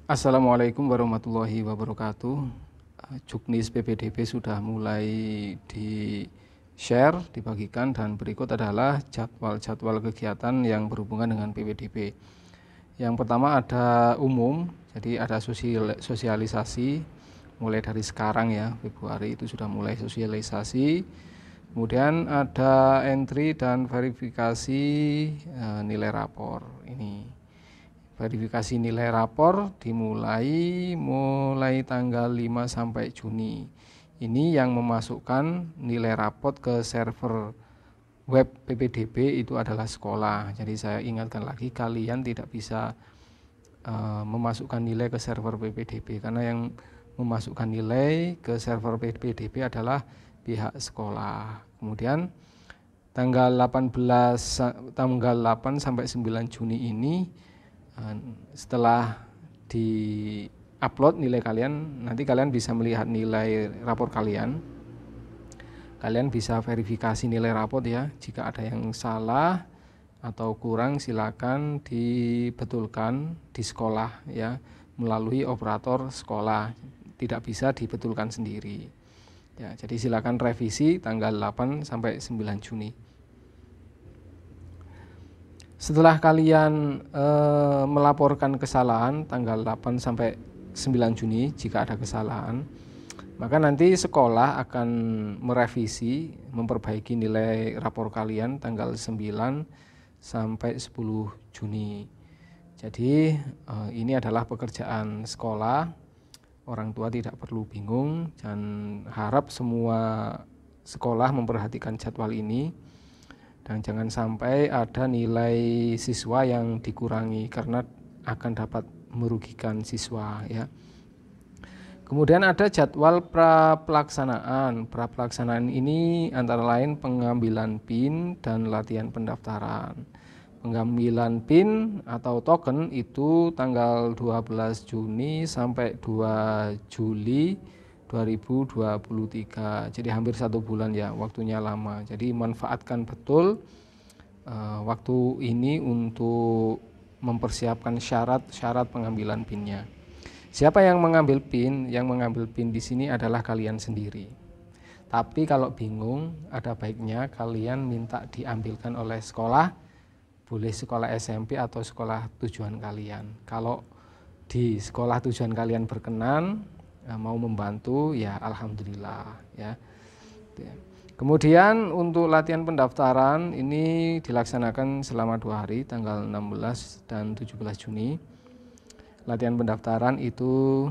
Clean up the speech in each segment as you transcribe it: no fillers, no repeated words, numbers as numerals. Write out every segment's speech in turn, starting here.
Assalamualaikum warahmatullahi wabarakatuh. Juknis PPDB sudah mulai di-share, dibagikan, dan berikut adalah jadwal-jadwal kegiatan yang berhubungan dengan PPDB. Yang pertama ada umum, jadi ada sosialisasi mulai dari sekarang ya, Februari itu sudah mulai sosialisasi. Kemudian ada entry dan verifikasi nilai rapor. Ini verifikasi nilai rapor mulai tanggal 5 sampai Juni. Ini yang memasukkan nilai rapor ke server web PPDB itu adalah sekolah. Jadi saya ingatkan lagi, kalian tidak bisa memasukkan nilai ke server PPDB karena yang memasukkan nilai ke server PPDB adalah pihak sekolah. Kemudian tanggal 8 sampai 9 Juni ini, setelah di upload nilai kalian, nanti kalian bisa melihat nilai rapor kalian. Kalian bisa verifikasi nilai rapor ya. Jika ada yang salah atau kurang, silakan dibetulkan di sekolah ya, melalui operator sekolah. Tidak bisa dibetulkan sendiri. Ya, jadi silakan revisi tanggal 8 sampai 9 Juni. Setelah kalian melaporkan kesalahan tanggal 8 sampai 9 Juni jika ada kesalahan, maka nanti sekolah akan merevisi, memperbaiki nilai rapor kalian tanggal 9 sampai 10 Juni. Jadi ini adalah pekerjaan sekolah, orang tua tidak perlu bingung, dan harap semua sekolah memperhatikan jadwal ini. Dan jangan sampai ada nilai siswa yang dikurangi karena akan dapat merugikan siswa ya. Kemudian ada jadwal pra-pelaksanaan. Pra-pelaksanaan ini antara lain pengambilan PIN dan latihan pendaftaran. Pengambilan PIN atau token itu tanggal 12 Juni sampai 2 Juli 2023. Jadi hampir 1 bulan ya, waktunya lama. Jadi manfaatkan betul waktu ini untuk mempersiapkan syarat pengambilan PIN-nya. Siapa yang mengambil PIN? Yang mengambil PIN di sini adalah kalian sendiri. Tapi kalau bingung, ada baiknya kalian minta diambilkan oleh sekolah, boleh sekolah SMP atau sekolah tujuan kalian. Kalau di sekolah tujuan kalian berkenan, mau membantu ya alhamdulillah ya. Kemudian untuk latihan pendaftaran ini dilaksanakan selama 2 hari, tanggal 16 dan 17 Juni. Latihan pendaftaran itu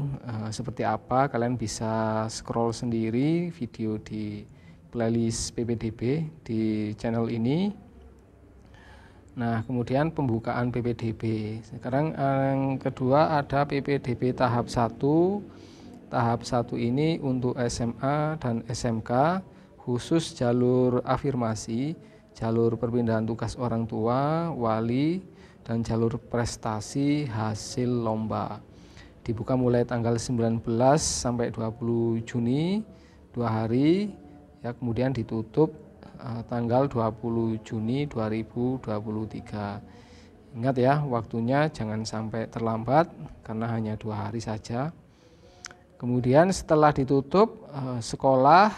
seperti apa, kalian bisa scroll sendiri video di playlist PPDB di channel ini. Nah, kemudian pembukaan PPDB. Sekarang yang kedua ada PPDB tahap 1. Tahap 1 ini untuk SMA dan SMK, khusus jalur afirmasi, jalur perpindahan tugas orang tua, wali, dan jalur prestasi hasil lomba. Dibuka mulai tanggal 19 sampai 20 Juni, 2 hari, ya, kemudian ditutup tanggal 20 Juni 2023. Ingat ya, waktunya jangan sampai terlambat karena hanya 2 hari saja. Kemudian setelah ditutup, sekolah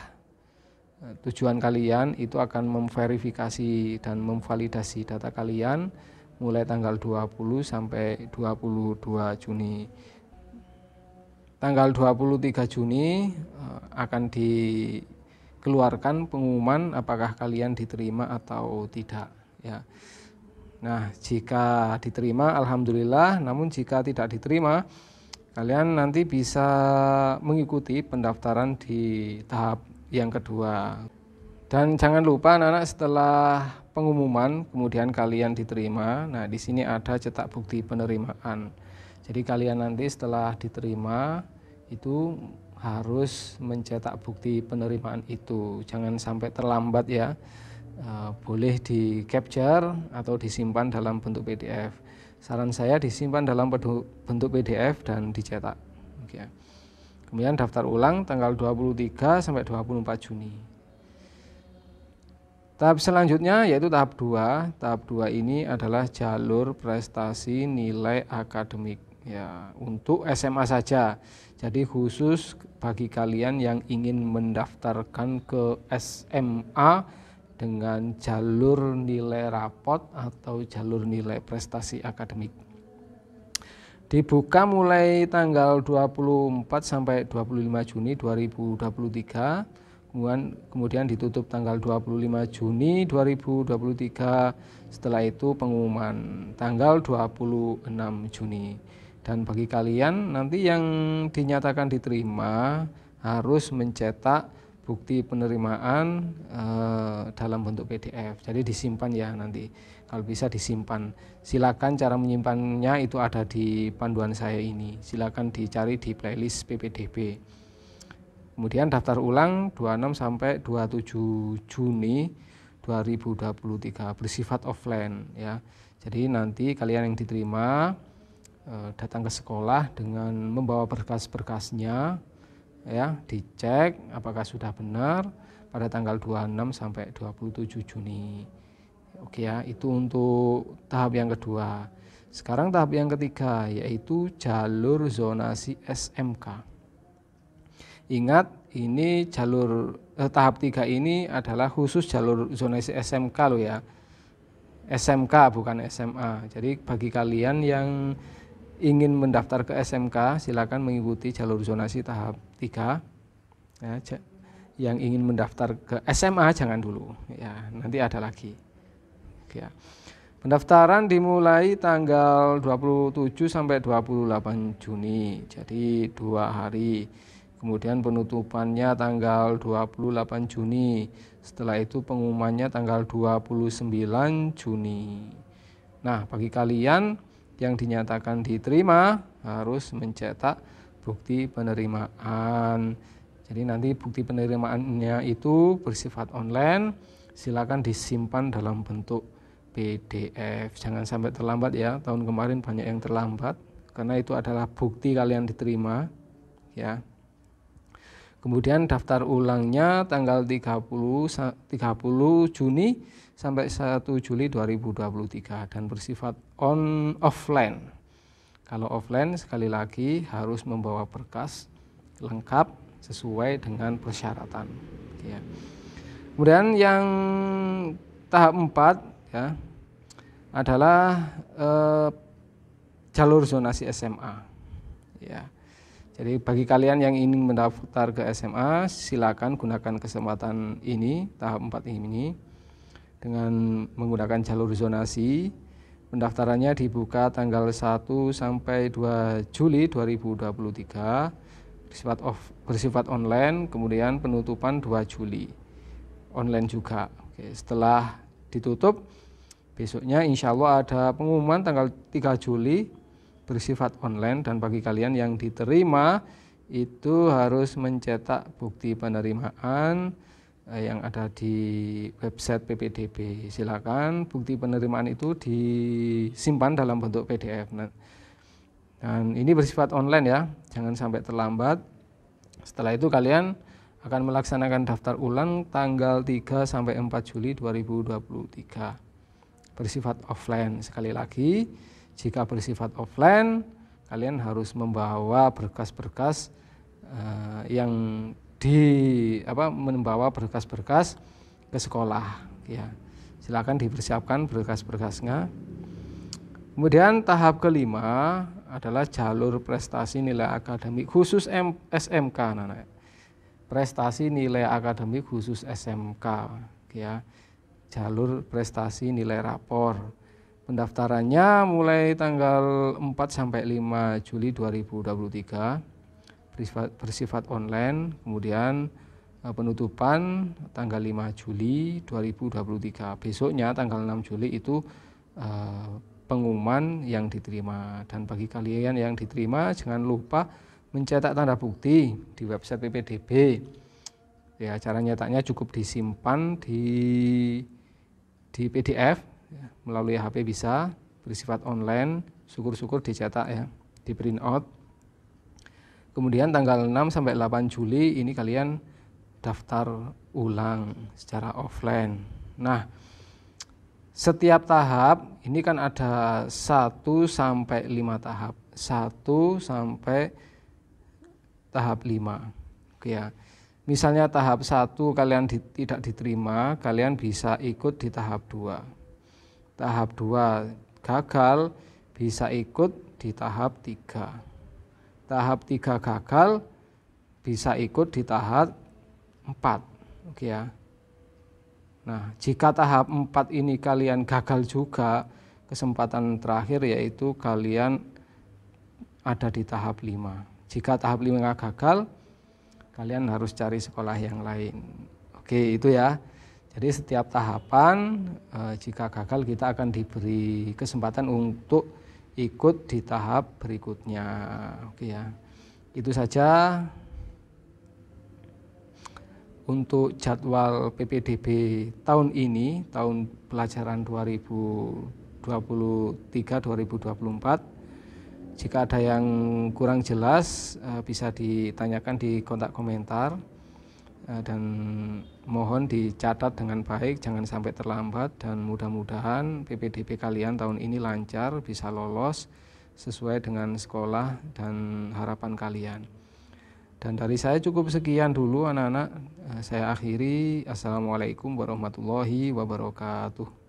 tujuan kalian itu akan memverifikasi dan memvalidasi data kalian mulai tanggal 20 sampai 22 Juni. Tanggal 23 Juni akan dikeluarkan pengumuman apakah kalian diterima atau tidak ya. Nah, jika diterima alhamdulillah, namun jika tidak diterima, kalian nanti bisa mengikuti pendaftaran di tahap yang kedua. Dan jangan lupa anak-anak, setelah pengumuman kemudian kalian diterima, nah di sini ada cetak bukti penerimaan. Jadi kalian nanti setelah diterima itu harus mencetak bukti penerimaan itu. Jangan sampai terlambat ya. Boleh di capture atau disimpan dalam bentuk PDF. Saran saya disimpan dalam bentuk PDF dan dicetak. Oke. Kemudian daftar ulang tanggal 23 sampai 24 Juni. Tahap selanjutnya yaitu tahap 2. Tahap 2 ini adalah jalur prestasi nilai akademik. ya, untuk SMA saja. Jadi khusus bagi kalian yang ingin mendaftarkan ke SMA dengan jalur nilai rapot atau jalur nilai prestasi akademik. Dibuka mulai tanggal 24 sampai 25 Juni 2023, kemudian ditutup tanggal 25 Juni 2023, setelah itu pengumuman tanggal 26 Juni. Dan bagi kalian nanti yang dinyatakan diterima harus mencetak bukti penerimaan dalam bentuk PDF. Jadi disimpan ya nanti. Kalau bisa disimpan. Silakan cara menyimpannya itu ada di panduan saya ini. Silakan dicari di playlist PPDB. Kemudian daftar ulang 26 sampai 27 Juni 2023 bersifat offline ya. Jadi nanti kalian yang diterima datang ke sekolah dengan membawa berkas-berkasnya ya, dicek apakah sudah benar pada tanggal 26 sampai 27 Juni. Oke ya, itu untuk tahap yang kedua. Sekarang tahap yang ketiga yaitu jalur zonasi SMK. Ingat, ini jalur tahap 3 ini adalah khusus jalur zonasi SMK loh ya. SMK bukan SMA. Jadi bagi kalian yang ingin mendaftar ke SMK, silakan mengikuti jalur zonasi tahap 3. Ya, yang ingin mendaftar ke SMA jangan dulu, ya nanti ada lagi. Ya. Pendaftaran dimulai tanggal 27 sampai 28 Juni, jadi 2 hari. Kemudian penutupannya tanggal 28 Juni. Setelah itu pengumumannya tanggal 29 Juni. Nah, bagi kalian yang dinyatakan diterima harus mencetak bukti penerimaan. Jadi nanti bukti penerimaannya itu bersifat online, silakan disimpan dalam bentuk PDF. Jangan sampai terlambat ya, tahun kemarin banyak yang terlambat karena itu adalah bukti kalian diterima ya. Kemudian daftar ulangnya tanggal 30 Juni sampai 1 Juli 2023 dan bersifat offline. Kalau offline sekali lagi harus membawa berkas lengkap sesuai dengan persyaratan ya. Kemudian yang tahap 4 ya adalah jalur zonasi SMA ya. Jadi bagi kalian yang ingin mendaftar ke SMA, silakan gunakan kesempatan ini, tahap 4 ini, dengan menggunakan jalur zonasi. Pendaftarannya dibuka tanggal 1 sampai 2 Juli 2023, bersifat online, kemudian penutupan 2 Juli, online juga. Oke, setelah ditutup, besoknya insya Allah ada pengumuman tanggal 3 Juli, bersifat online, dan bagi kalian yang diterima itu harus mencetak bukti penerimaan yang ada di website PPDB. Silakan bukti penerimaan itu disimpan dalam bentuk PDF. Dan ini bersifat online ya, jangan sampai terlambat. Setelah itu kalian akan melaksanakan daftar ulang tanggal 3 sampai 4 Juli 2023. Bersifat offline sekali lagi. Jika bersifat offline, kalian harus membawa berkas-berkas membawa berkas-berkas ke sekolah ya. Silakan dipersiapkan berkas-berkasnya. Kemudian tahap kelima adalah jalur prestasi nilai akademik khusus SMK, prestasi nilai akademik khusus SMK ya. Jalur prestasi nilai rapor. Pendaftarannya mulai tanggal 4 sampai 5 Juli 2023, bersifat online, kemudian penutupan tanggal 5 Juli 2023. Besoknya tanggal 6 Juli itu pengumuman yang diterima. Dan bagi kalian yang diterima jangan lupa mencetak tanda bukti di website PPDB. Ya, cara nyetaknya cukup disimpan di PDF ya, melalui HP bisa, bersifat online, syukur-syukur dicetak ya, di print out. Kemudian tanggal 6 sampai 8 Juli ini kalian daftar ulang secara offline. Nah, setiap tahap ini kan ada 1 sampai 5 tahap. 1 sampai tahap 5. Oke ya. Misalnya tahap 1 kalian tidak diterima, kalian bisa ikut di tahap 2. Tahap 2 gagal, bisa ikut di tahap 3. Tahap 3 gagal, bisa ikut di tahap 4. Oke ya. Nah, jika tahap 4 ini kalian gagal juga, kesempatan terakhir yaitu kalian ada di tahap 5. Jika tahap 5 gagal, kalian harus cari sekolah yang lain. Oke, itu ya. Jadi setiap tahapan jika gagal kita akan diberi kesempatan untuk ikut di tahap berikutnya. Oke ya. Itu saja untuk jadwal PPDB tahun ini, tahun pelajaran 2023-2024. Jika ada yang kurang jelas bisa ditanyakan di kontak komentar, dan mohon dicatat dengan baik, jangan sampai terlambat, dan mudah-mudahan PPDB kalian tahun ini lancar, bisa lolos sesuai dengan sekolah dan harapan kalian. Dan dari saya cukup sekian dulu anak-anak, saya akhiri. Assalamualaikum warahmatullahi wabarakatuh.